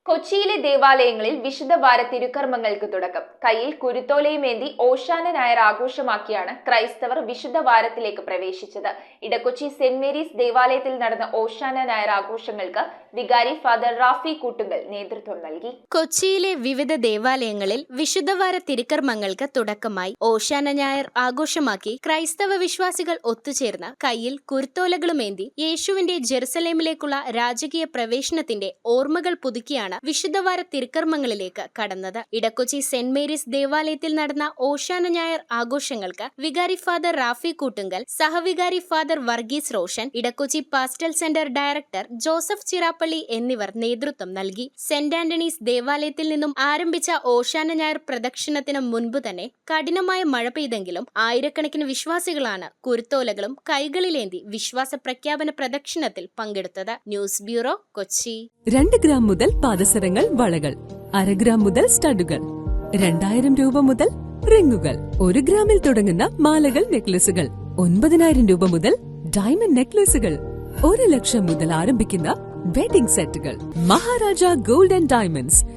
കൊച്ചിയിലെ ദേവാലയങ്ങളിൽ വിശുദ്ധ വാര തിരുക്കർമ്മങ്ങൾക്ക് തുടക്കം. കയ്യിൽ കുരുത്തോലയുമേന്തി ഓശാന ഞായർ ആഘോഷമാക്കിയാണ് ക്രൈസ്തവർ വിശുദ്ധ വാരത്തിലേക്ക് പ്രവേശിച്ചത്. ഇടക്കൊച്ചി സെന്റ് മേരീസ് ദേവാലയത്തിൽ നടന്ന ഓശാന ഞായർ ആഘോഷങ്ങൾക്ക് വികാരി ഫാദർ റാഫി കൂട്ടുങ്കൽ നേതൃത്വം നൽകി. കൊച്ചിയിലെ വിവിധ ദേവാലയങ്ങളിൽ വിശുദ്ധവാര തിരുക്കർമ്മങ്ങൾക്ക് തുടക്കമായി. ഓശാന ഞായർ ആഘോഷമാക്കി ക്രൈസ്തവ വിശ്വാസികൾ ഒത്തുചേർന്ന് കയ്യിൽ കുരുത്തോലകളുമേന്തി യേശുവിന്റെ ജെറുസലേമിലേക്കുള്ള രാജകീയ പ്രവേശനത്തിന്റെ ഓർമ്മകൾ പുതുക്കിയാണ് വിശുദ്ധവാര തിരുക്കർമ്മങ്ങളിലേക്ക് കടന്നത്. ഇടക്കൊച്ചി സെന്റ് മേരീസ് ദേവാലയത്തിൽ നടന്ന ഓശാന ഞായർ ആഘോഷങ്ങൾക്ക് വികാരി ഫാദർ റാഫി കൂട്ടുങ്കൽ, സഹവികാരി Father Varghese Roshan, Edakochi pastoral centre director Joseph Chirappally എന്നിവർ നേതൃത്വം നൽകി. സെന്റ് ആന്റണീസ് ദേവാലയത്തിൽ നിന്നും ആരംഭിച്ച ഓശാന ഞായർ പ്രദക്ഷിണത്തിന് മുൻപ് തന്നെ കഠിനമായ മഴ പെയ്തെങ്കിലും ആയിരക്കണക്കിന് വിശ്വാസികളാണ് കുരുത്തോലകളും കൈകളിലേന്തി വിശ്വാസ പ്രഖ്യാപന പ്രദക്ഷിണത്തിൽ പങ്കെടുത്തത്. News bureau, Kochi. 2 ഗ്രാം മുതൽ പാദസരങ്ങൾ, വളകൾ, 1/2 ഗ്രാം മുതൽ സ്റ്റഡുകൾ, 2000 രൂപ മുതൽ റിങ്ങുകൾ, 1 ഗ്രാമിൽ തുടങ്ങുന്ന മാലകൾ, നെക്ലസുകൾ, 9000 രൂപ മുതൽ ഡയമണ്ട് നെക്ലസുകൾ, 1 ലക്ഷം മുതൽ ആരംഭിക്കുന്ന വെഡിംഗ് സെറ്റുകൾ. Maharaja gold and diamonds,